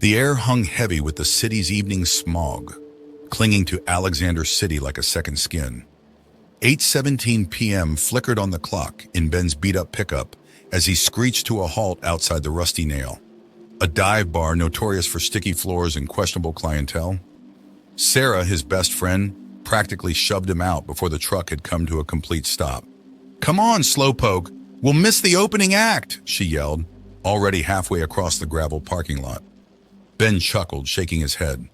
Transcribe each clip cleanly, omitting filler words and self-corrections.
The air hung heavy with the city's evening smog, clinging to Alexander City like a second skin. 8:17 p.m. flickered on the clock in Ben's beat-up pickup as he screeched to a halt outside the Rusty Nail, a dive bar notorious for sticky floors and questionable clientele. Sarah, his best friend, practically shoved him out before the truck had come to a complete stop. "Come on, slowpoke, we'll miss the opening act," she yelled, already halfway across the gravel parking lot. Ben chuckled, shaking his head.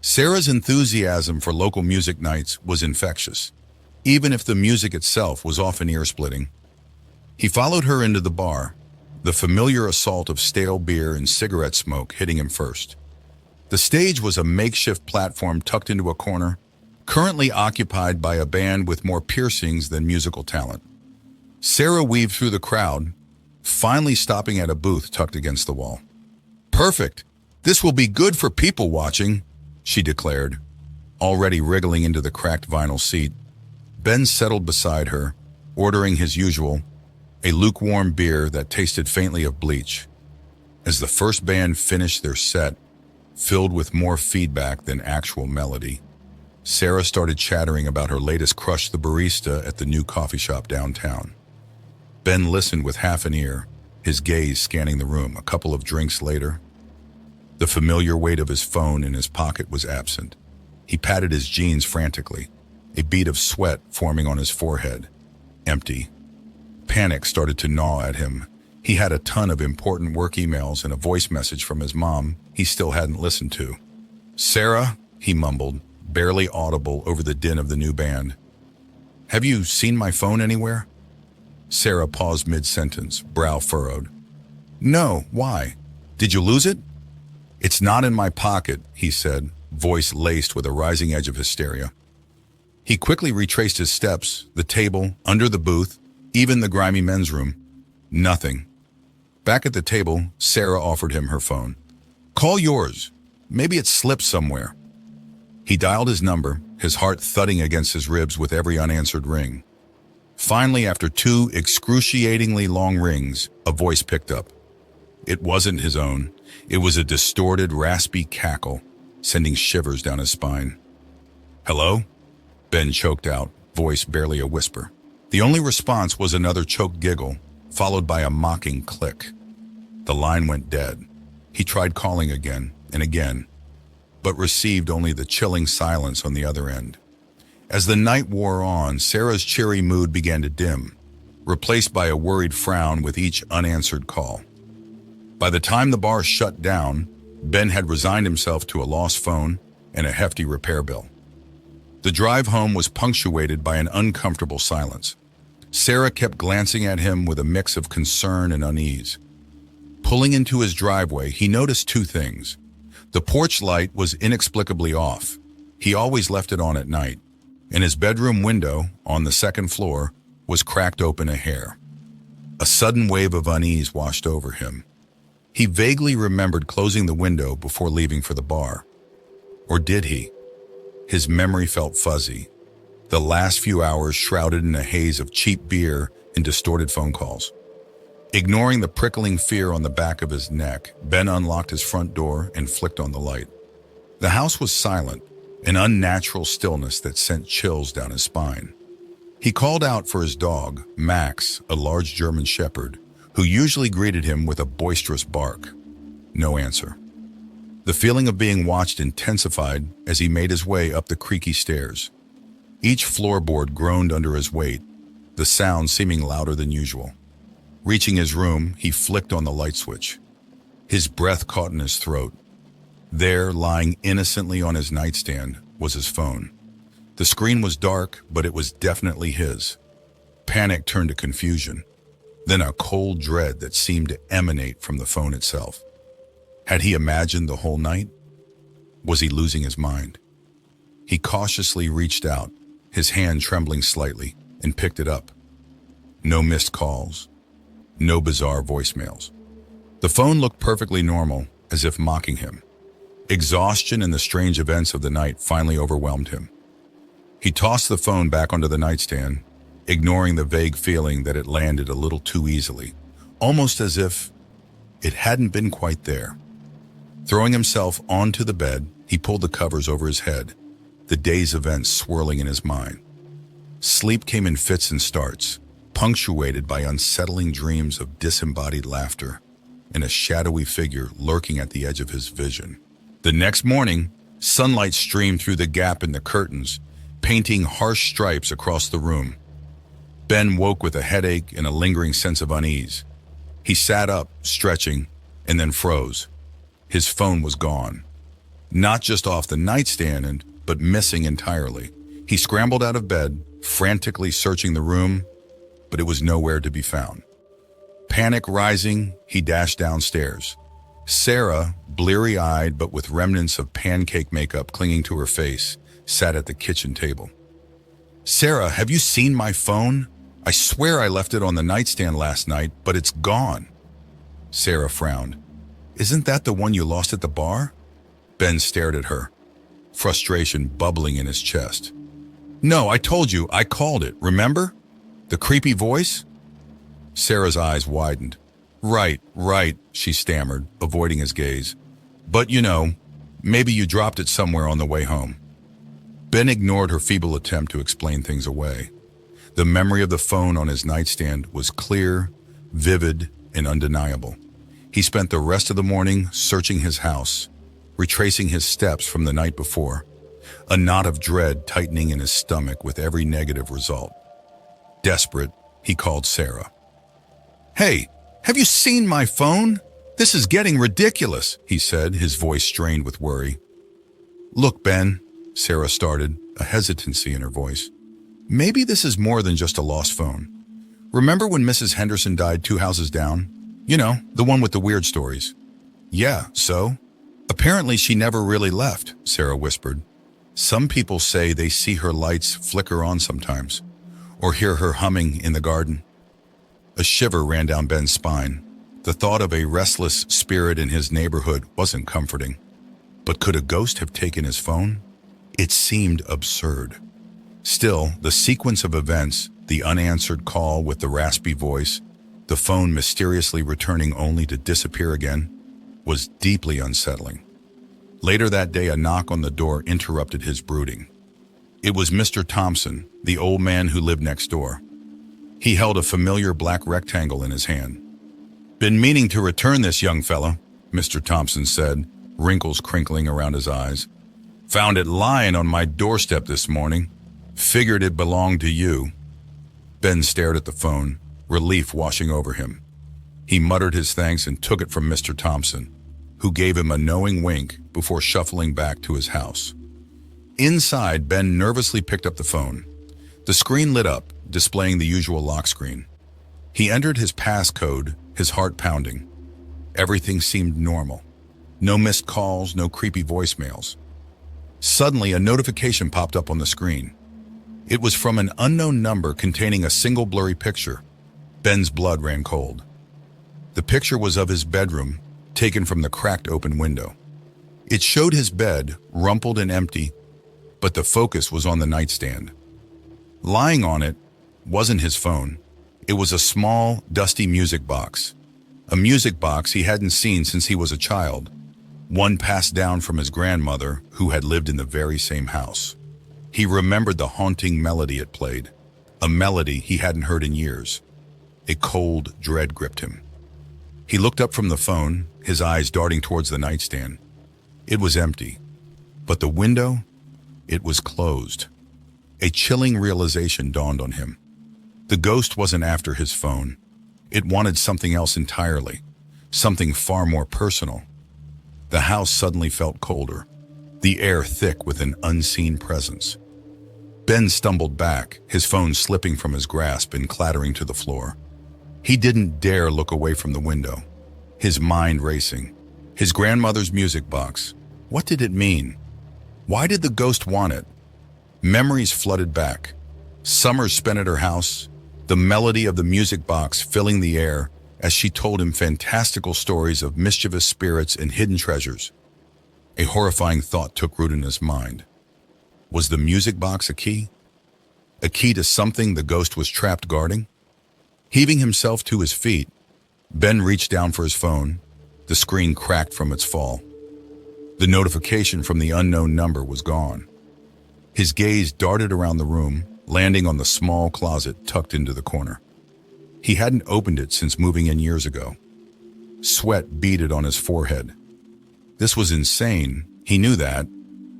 Sarah's enthusiasm for local music nights was infectious, even if the music itself was often ear-splitting. He followed her into the bar, the familiar assault of stale beer and cigarette smoke hitting him first. The stage was a makeshift platform tucked into a corner, currently occupied by a band with more piercings than musical talent. Sarah weaved through the crowd, finally stopping at a booth tucked against the wall. "Perfect! This will be good for people watching," she declared, already wriggling into the cracked vinyl seat. Ben settled beside her, ordering his usual, a lukewarm beer that tasted faintly of bleach. As the first band finished their set, filled with more feedback than actual melody, Sarah started chattering about her latest crush, the barista at the new coffee shop downtown. Ben listened with half an ear, his gaze scanning the room. A couple of drinks later, the familiar weight of his phone in his pocket was absent. He patted his jeans frantically, a bead of sweat forming on his forehead. Empty. Panic started to gnaw at him. He had a ton of important work emails and a voice message from his mom he still hadn't listened to. "Sarah," he mumbled, barely audible over the din of the new band. "Have you seen my phone anywhere?" Sarah paused mid-sentence, brow furrowed. "No, why? Did you lose it?" "It's not in my pocket," he said, voice laced with a rising edge of hysteria. He quickly retraced his steps, the table, under the booth, even the grimy men's room. Nothing. Back at the table, Sarah offered him her phone. "Call yours. Maybe it slipped somewhere." He dialed his number, his heart thudding against his ribs with every unanswered ring. Finally, after 2 excruciatingly long rings, a voice picked up. It wasn't his own. It was a distorted, raspy cackle, sending shivers down his spine. "Hello?" Ben choked out, voice barely a whisper. The only response was another choked giggle, followed by a mocking click. The line went dead. He tried calling again and again, but received only the chilling silence on the other end. As the night wore on, Sarah's cheery mood began to dim, replaced by a worried frown with each unanswered call. By the time the bar shut down, Ben had resigned himself to a lost phone and a hefty repair bill. The drive home was punctuated by an uncomfortable silence. Sarah kept glancing at him with a mix of concern and unease. Pulling into his driveway, he noticed 2 things. The porch light was inexplicably off. He always left it on at night. And his bedroom window, on the second floor, was cracked open a hair. A sudden wave of unease washed over him. He vaguely remembered closing the window before leaving for the bar. Or did he? His memory felt fuzzy, the last few hours shrouded in a haze of cheap beer and distorted phone calls. Ignoring the prickling fear on the back of his neck, Ben unlocked his front door and flicked on the light. The house was silent, an unnatural stillness that sent chills down his spine. He called out for his dog, Max, a large German shepherd, who usually greeted him with a boisterous bark. No answer. The feeling of being watched intensified as he made his way up the creaky stairs. Each floorboard groaned under his weight, the sound seeming louder than usual. Reaching his room, he flicked on the light switch. His breath caught in his throat. There, lying innocently on his nightstand, was his phone. The screen was dark, but it was definitely his. Panic turned to confusion, then a cold dread that seemed to emanate from the phone itself. Had he imagined the whole night? Was he losing his mind? He cautiously reached out, his hand trembling slightly, and picked it up. No missed calls. No bizarre voicemails. The phone looked perfectly normal, as if mocking him. Exhaustion and the strange events of the night finally overwhelmed him. He tossed the phone back onto the nightstand, ignoring the vague feeling that it landed a little too easily, almost as if it hadn't been quite there. Throwing himself onto the bed, he pulled the covers over his head, the day's events swirling in his mind. Sleep came in fits and starts, punctuated by unsettling dreams of disembodied laughter and a shadowy figure lurking at the edge of his vision. The next morning, sunlight streamed through the gap in the curtains, painting harsh stripes across the room. Ben woke with a headache and a lingering sense of unease. He sat up, stretching, and then froze. His phone was gone. Not just off the nightstand, but missing entirely. He scrambled out of bed, frantically searching the room, but it was nowhere to be found. Panic rising, he dashed downstairs. Sarah, bleary-eyed but with remnants of pancake makeup clinging to her face, sat at the kitchen table. "Sarah, have you seen my phone? I swear I left it on the nightstand last night, but it's gone." Sarah frowned. "Isn't that the one you lost at the bar?" Ben stared at her, frustration bubbling in his chest. "No, I told you, I called it, remember? The creepy voice?" Sarah's eyes widened. Right, she stammered, avoiding his gaze. "But maybe you dropped it somewhere on the way home." Ben ignored her feeble attempt to explain things away. The memory of the phone on his nightstand was clear, vivid, and undeniable. He spent the rest of the morning searching his house, retracing his steps from the night before, a knot of dread tightening in his stomach with every negative result. Desperate, he called Sarah. "Hey, have you seen my phone? This is getting ridiculous," he said, his voice strained with worry. "Look, Ben," Sarah started, a hesitancy in her voice. "Maybe this is more than just a lost phone. Remember when Mrs. Henderson died 2 houses down? The one with the weird stories." "Yeah, so?" "Apparently she never really left," Sarah whispered. "Some people say they see her lights flicker on sometimes, or hear her humming in the garden." A shiver ran down Ben's spine. The thought of a restless spirit in his neighborhood wasn't comforting. But could a ghost have taken his phone? It seemed absurd. Still, the sequence of events, the unanswered call with the raspy voice, the phone mysteriously returning only to disappear again, was deeply unsettling. Later that day, a knock on the door interrupted his brooding. It was Mr. Thompson, the old man who lived next door. He held a familiar black rectangle in his hand. "Been meaning to return this, young fella," Mr. Thompson said, wrinkles crinkling around his eyes. "Found it lying on my doorstep this morning. Figured it belonged to you." Ben stared at the phone, relief washing over him. He muttered his thanks and took it from Mr. Thompson, who gave him a knowing wink before shuffling back to his house. Inside, Ben nervously picked up the phone. The screen lit up, displaying the usual lock screen. He entered his passcode, his heart pounding. Everything seemed normal. No missed calls, no creepy voicemails. Suddenly, a notification popped up on the screen. It was from an unknown number containing a single blurry picture. Ben's blood ran cold. The picture was of his bedroom, taken from the cracked open window. It showed his bed, rumpled and empty, but the focus was on the nightstand. Lying on it wasn't his phone. It was a small, dusty music box. A music box he hadn't seen since he was a child. One passed down from his grandmother, who had lived in the very same house. He remembered the haunting melody it played, a melody he hadn't heard in years. A cold dread gripped him. He looked up from the phone, his eyes darting towards the nightstand. It was empty, but the window, it was closed. A chilling realization dawned on him. The ghost wasn't after his phone. It wanted something else entirely, something far more personal. The house suddenly felt colder, the air thick with an unseen presence. Ben stumbled back, his phone slipping from his grasp and clattering to the floor. He didn't dare look away from the window, his mind racing. His grandmother's music box. What did it mean? Why did the ghost want it? Memories flooded back. Summers spent at her house, the melody of the music box filling the air as she told him fantastical stories of mischievous spirits and hidden treasures. A horrifying thought took root in his mind. Was the music box a key? A key to something the ghost was trapped guarding? Heaving himself to his feet, Ben reached down for his phone. The screen cracked from its fall. The notification from the unknown number was gone. His gaze darted around the room, landing on the small closet tucked into the corner. He hadn't opened it since moving in years ago. Sweat beaded on his forehead. This was insane, he knew that,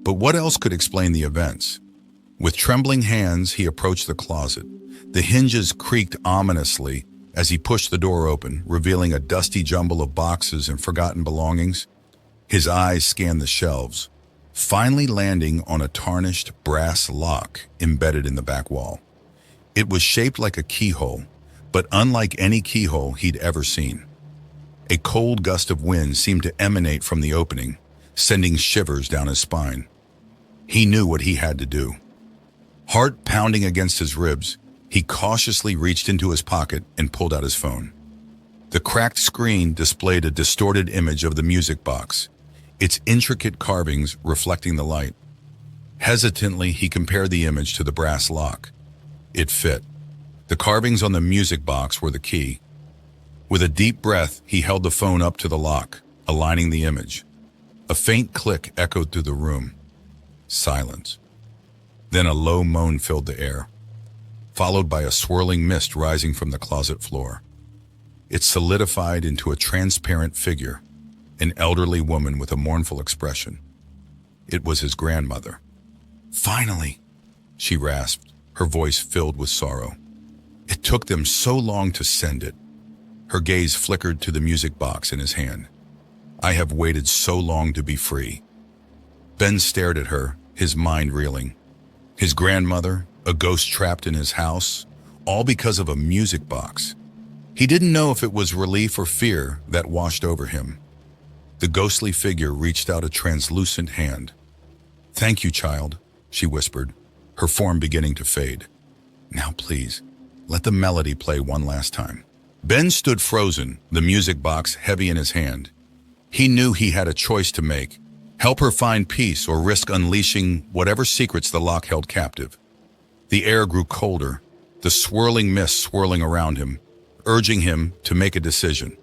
but what else could explain the events? With trembling hands, he approached the closet. The hinges creaked ominously as he pushed the door open, revealing a dusty jumble of boxes and forgotten belongings. His eyes scanned the shelves, finally landing on a tarnished brass lock embedded in the back wall. It was shaped like a keyhole, but unlike any keyhole he'd ever seen. A cold gust of wind seemed to emanate from the opening, sending shivers down his spine. He knew what he had to do. Heart pounding against his ribs, he cautiously reached into his pocket and pulled out his phone. The cracked screen displayed a distorted image of the music box, its intricate carvings reflecting the light. Hesitantly, he compared the image to the brass lock. It fit. The carvings on the music box were the key. With a deep breath, he held the phone up to the lock, aligning the image. A faint click echoed through the room. Silence. Then a low moan filled the air, followed by a swirling mist rising from the closet floor. It solidified into a transparent figure, an elderly woman with a mournful expression. It was his grandmother. "Finally," she rasped, her voice filled with sorrow. "It took them so long to send it." Her gaze flickered to the music box in his hand. "I have waited so long to be free." Ben stared at her, his mind reeling. His grandmother, a ghost trapped in his house, all because of a music box. He didn't know if it was relief or fear that washed over him. The ghostly figure reached out a translucent hand. "Thank you, child," she whispered, her form beginning to fade. "Now please, let the melody play one last time." Ben stood frozen, the music box heavy in his hand. He knew he had a choice to make: help her find peace or risk unleashing whatever secrets the lock held captive. The air grew colder, the swirling mist swirling around him, urging him to make a decision.